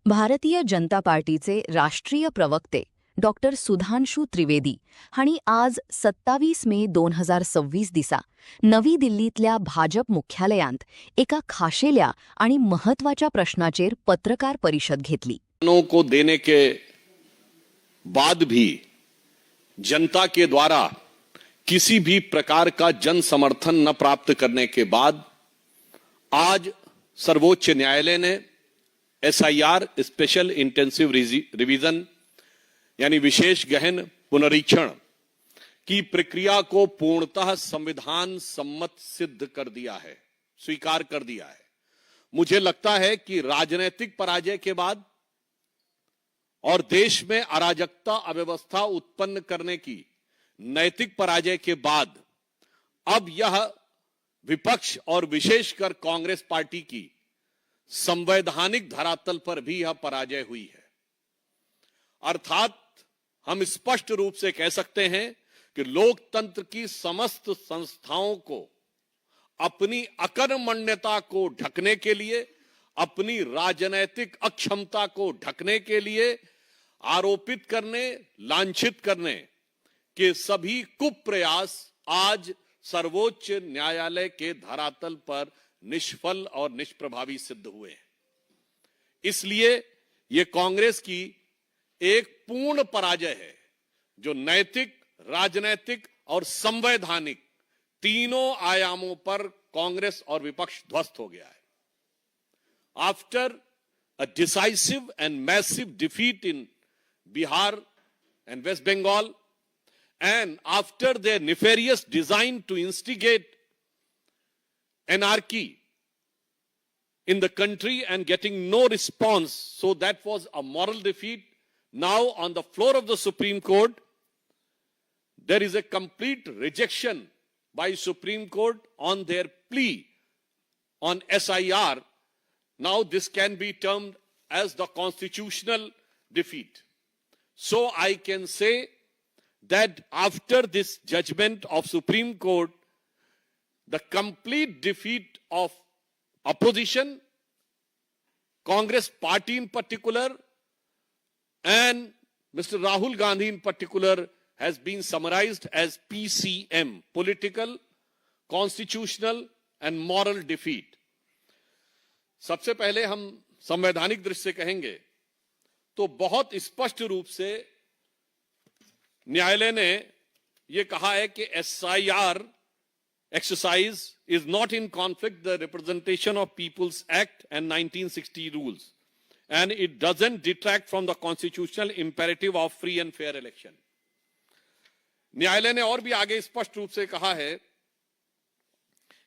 भारतीय जनता पार्टीचे राष्ट्रीय प्रवक्ते डॉक्टर सुधांशु त्रिवेदी हांणी आज 27 मे 2026 दिसा नवी दिल्लीतल्या भाजप मुख्यालयांत एका खाशेल्या आणि महत्वाच्या प्रश्नाचेर पत्रकार परिषद घेतली। को देने के बाद भी जनता के द्वारा किसी भी प्रकार का जन समर्थन न प्राप्त करने के बाद आज सर्वोच्च न्यायालय ने एसआईआर स्पेशल इंटेंसिव रिवीजन यानी विशेष गहन पुनरीक्षण की प्रक्रिया को पूर्णतः संविधान सम्मत सिद्ध कर दिया है, स्वीकार कर दिया है। मुझे लगता है कि राजनीतिक पराजय के बाद और देश में अराजकता अव्यवस्था उत्पन्न करने की नैतिक पराजय के बाद अब यह विपक्ष और विशेषकर कांग्रेस पार्टी की संवैधानिक धरातल पर भी यह पराजय हुई है। अर्थात हम स्पष्ट रूप से कह सकते हैं कि लोकतंत्र की समस्त संस्थाओं को अपनी अकर्मण्यता को ढकने के लिए, अपनी राजनैतिक अक्षमता को ढकने के लिए आरोपित करने, लांछित करने के सभी कुप्रयास आज सर्वोच्च न्यायालय के धरातल पर निष्फल और निष्प्रभावी सिद्ध हुए हैं। इसलिए यह कांग्रेस की एक पूर्ण पराजय है, जो नैतिक, राजनैतिक और संवैधानिक तीनों आयामों पर कांग्रेस और विपक्ष ध्वस्त हो गया है। After a decisive and massive defeat in Bihar and West Bengal and after their nefarious design to instigate anarchy in the country and getting no response, so that was a moral defeat. Now on the floor of the Supreme Court, there is a complete rejection by Supreme Court on their plea on SIR. Now this can be termed as the constitutional defeat. So I can say that after this judgment of Supreme Court, the complete defeat of opposition, Congress party in particular, and Mr. Rahul Gandhi in particular has been summarized as PCM, political, constitutional and moral defeat. सबसे पहले हम संवैधानिक दृष्टि से कहेंगे तो बहुत स्पष्ट रूप से न्यायालय ने यह कहा है कि SIR exercise is not in conflict the representation of people's act and 1960 rules and it doesn't detract from the constitutional imperative of free and fair election. न्यायालय ने और भी आगे स्पष्ट रूप से कहा है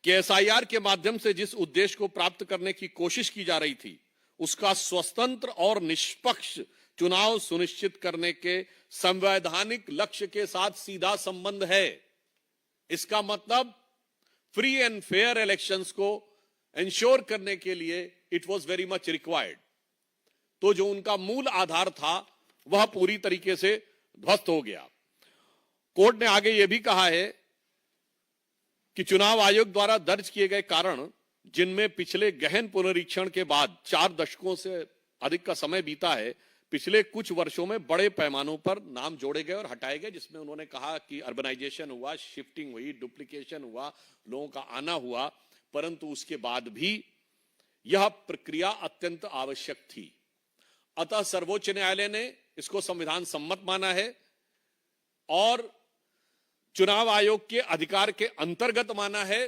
कि एसआईआर के माध्यम से जिस उद्देश्य को प्राप्त करने की कोशिश की जा रही थी, उसका स्वतंत्र और निष्पक्ष चुनाव सुनिश्चित करने के संवैधानिक लक्ष्य के साथ सीधा संबंध है। इसका मतलब फ्री एंड फेयर इलेक्शंस को इंश्योर करने के लिए it was very much required. तो जो उनका मूल आधार था वह पूरी तरीके से ध्वस्त हो गया। कोर्ट ने आगे यह भी कहा है कि चुनाव आयोग द्वारा दर्ज किए गए कारण, जिनमें पिछले गहन पुनरीक्षण के बाद 4 दशकों से अधिक का समय बीता है, पिछले कुछ वर्षों में बड़े पैमानों पर नाम जोड़े गए और हटाए गए, जिसमें उन्होंने कहा कि अर्बनाइजेशन हुआ, शिफ्टिंग हुई, डुप्लीकेशन हुआ, लोगों का आना हुआ, परंतु उसके बाद भी यह प्रक्रिया अत्यंत आवश्यक थी। अतः सर्वोच्च न्यायालय ने इसको संविधान सम्मत माना है और चुनाव आयोग के अधिकार के अंतर्गत माना है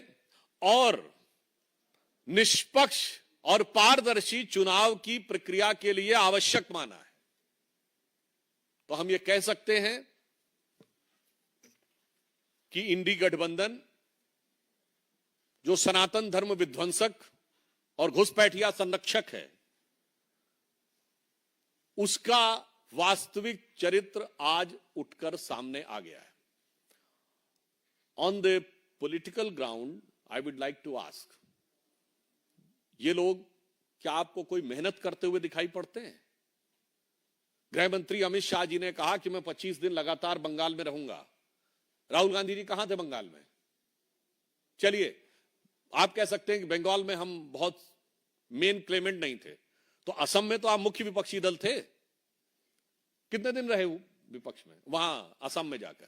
और निष्पक्ष और पारदर्शी चुनाव की प्रक्रिया के लिए आवश्यक माना है। तो हम ये कह सकते हैं कि इंडी गठबंधन, जो सनातन धर्म विध्वंसक और घुसपैठिया संरक्षक है, उसका वास्तविक चरित्र आज उठकर सामने आ गया है। On the political ground I would like to ask, ये लोग क्या आपको कोई मेहनत करते हुए दिखाई पड़ते हैं? गृह मंत्री अमित शाह जी ने कहा कि मैं 25 दिन लगातार बंगाल में रहूंगा। राहुल गांधी जी कहां थे बंगाल में? चलिए, आप कह सकते हैं कि बंगाल में हम बहुत मेन क्लेमेंट नहीं थे, तो असम में तो आप मुख्य विपक्षी दल थे, कितने दिन रहे विपक्ष में वहां असम में जाकर?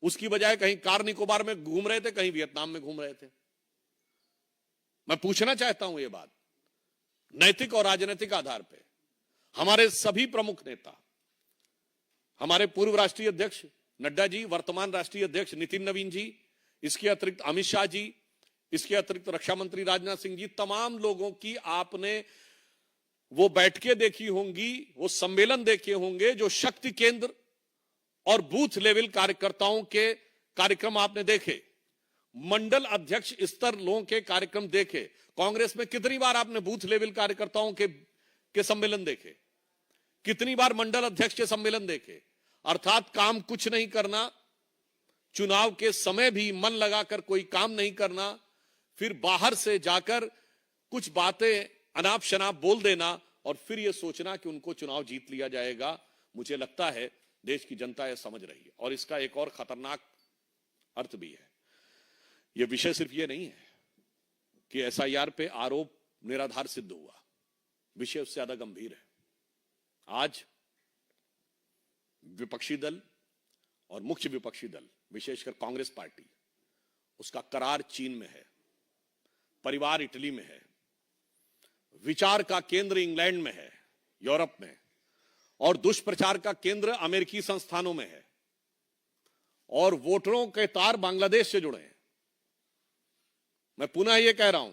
उसकी बजाय कहीं कार निकोबार में घूम रहे थे, कहीं वियतनाम में घूम रहे थे। मैं पूछना चाहता हूं ये बात नैतिक और राजनीतिक आधार पे। हमारे सभी प्रमुख नेता, हमारे पूर्व राष्ट्रीय अध्यक्ष नड्डा जी, वर्तमान राष्ट्रीय अध्यक्ष नितिन नवीन जी, इसके अतिरिक्त अमित शाह जी, इसके अतिरिक्त रक्षा मंत्री राजनाथ सिंह जी, तमाम लोगों की आपने वो बैठकें देखी होंगी, वो सम्मेलन देखे होंगे, जो शक्ति केंद्र और बूथ लेवल कार्यकर्ताओं के कार्यक्रम आपने देखे, मंडल अध्यक्ष स्तर लोगों के कार्यक्रम देखे। कांग्रेस में कितनी बार आपने बूथ लेवल कार्यकर्ताओं के सम्मेलन देखे? कितनी बार मंडल अध्यक्ष के सम्मेलन देखे? अर्थात काम कुछ नहीं करना, चुनाव के समय भी मन लगाकर कोई काम नहीं करना, फिर बाहर से जाकर कुछ बातें अनाप शनाप बोल देना और फिर यह सोचना कि उनको चुनाव जीत लिया जाएगा। मुझे लगता है देश की जनता यह समझ रही है। और इसका एक और खतरनाक अर्थ भी है। यह विषय सिर्फ यह नहीं है कि एसआईआर पे आरोप निराधार सिद्ध हुआ, विषय उससे ज्यादा गंभीर है। आज विपक्षी दल और मुख्य विपक्षी दल, विशेषकर कांग्रेस पार्टी, उसका करार चीन में है, परिवार इटली में है, विचार का केंद्र इंग्लैंड में है, यूरोप में, और दुष्प्रचार का केंद्र अमेरिकी संस्थानों में है, और वोटरों के तार बांग्लादेश से जुड़े हैं। मैं पुनः यह कह रहा हूं,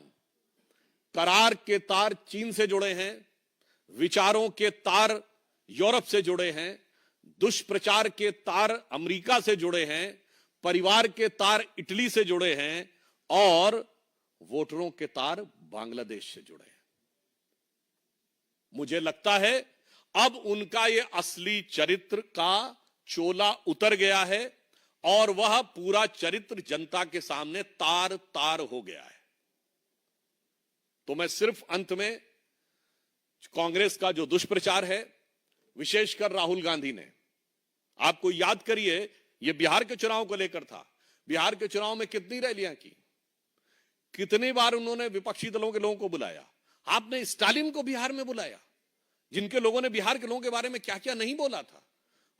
करार के तार चीन से जुड़े हैं, विचारों के तार यूरोप से जुड़े हैं, दुष्प्रचार के तार अमेरिका से जुड़े हैं, परिवार के तार इटली से जुड़े हैं, और वोटरों के तार बांग्लादेश से जुड़े हैं। मुझे लगता है अब उनका ये असली चरित्र का चोला उतर गया है और वह पूरा चरित्र जनता के सामने तार तार हो गया है। तो मैं सिर्फ अंत में कांग्रेस का जो दुष्प्रचार है, विशेषकर राहुल गांधी ने, आपको याद करिए, यह बिहार के चुनाव को लेकर था। बिहार के चुनाव में कितनी रैलियां की, कितनी बार उन्होंने विपक्षी दलों के लोगों को बुलाया। आपने स्टालिन को बिहार में बुलाया, जिनके लोगों ने बिहार के लोगों के बारे में क्या क्या नहीं बोला था।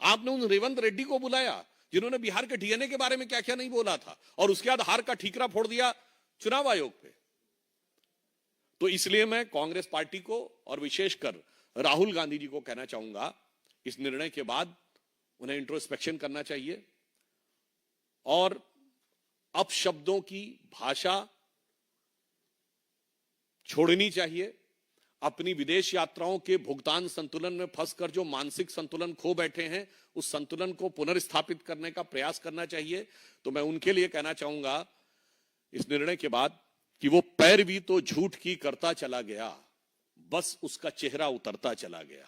आपने उन रेवंत रेड्डी को बुलाया, जिन्होंने बिहार के डीएनए के बारे में क्या क्या नहीं बोला था, और उसके बाद हार का ठीकरा फोड़ दिया चुनाव आयोग पे। तो इसलिए मैं कांग्रेस पार्टी को और विशेषकर राहुल गांधी जी को कहना चाहूंगा, इस निर्णय के बाद उन्हें इंट्रोस्पेक्शन करना चाहिए और अपशब्दों की भाषा छोड़नी चाहिए। अपनी विदेश यात्राओं के भुगतान संतुलन में फंसकर जो मानसिक संतुलन खो बैठे हैं, उस संतुलन को पुनर्स्थापित करने का प्रयास करना चाहिए। तो मैं उनके लिए कहना चाहूंगा इस निर्णय के बाद कि वो पैरवी तो झूठ की करता चला गया, बस उसका चेहरा उतरता चला गया।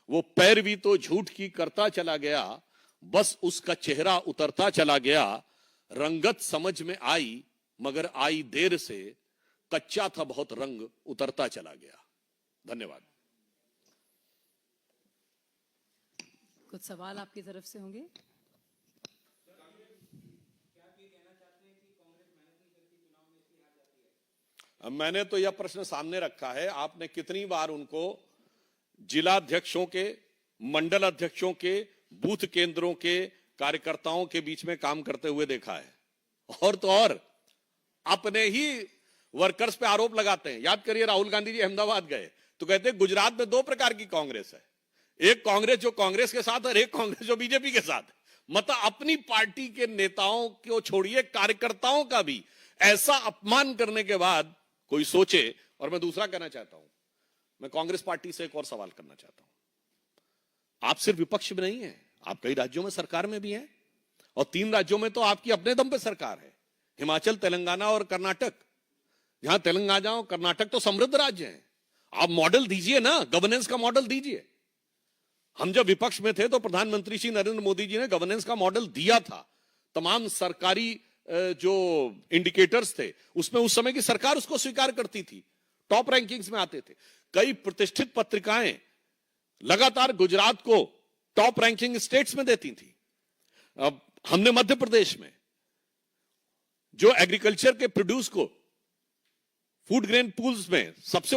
वो पैरवी तो झूठ की करता चला गया, बस उसका चेहरा उतरता चला गया। रंगत समझ में आई मगर आई देर से, कच्चा था बहुत रंग उतरता चला गया। धन्यवाद। कुछ सवाल आपकी तरफ से होंगे? मैंने तो यह प्रश्न सामने रखा है, आपने कितनी बार उनको जिला अध्यक्षों के, मंडल अध्यक्षों के, बूथ केंद्रों के कार्यकर्ताओं के बीच में काम करते हुए देखा है? और तो और अपने ही वर्कर्स पे आरोप लगाते हैं। याद करिए, राहुल गांधी जी अहमदाबाद गए तो कहते हैं गुजरात में दो प्रकार की कांग्रेस है, एक कांग्रेस जो कांग्रेस के साथ है और एक कांग्रेस जो बीजेपी के साथ है। मतलब अपनी पार्टी के नेताओं को छोड़िए, कार्यकर्ताओं का भी ऐसा अपमान करने के बाद कोई सोचे। और मैं दूसरा कहना चाहता हूं, मैं कांग्रेस पार्टी से एक और सवाल करना चाहता हूं। आप सिर्फ विपक्ष में नहीं है, आप कई राज्यों में सरकार में भी हैं, और 3 राज्यों में तो आपकी अपने दम पे सरकार है, हिमाचल, तेलंगाना और कर्नाटक। जहां तेलंगाना और कर्नाटक तो समृद्ध राज्य हैं, आप मॉडल दीजिए ना, गवर्नेंस का मॉडल दीजिए। हम जब विपक्ष में थे तो प्रधानमंत्री श्री नरेंद्र मोदी जी ने गवर्नेंस का मॉडल दिया था। तमाम सरकारी जो इंडिकेटर्स थे उसमें उस समय की सरकार उसको स्वीकार करती थी, टॉप रैंकिंग्स में आते थे। कई प्रतिष्ठित पत्रिकाएं लगातार गुजरात को टॉप रैंकिंग स्टेट्स में देती थी। अब हमने मध्य प्रदेश में जो एग्रीकल्चर के प्रोड्यूस को फूड ग्रेन पूल्स में सबसे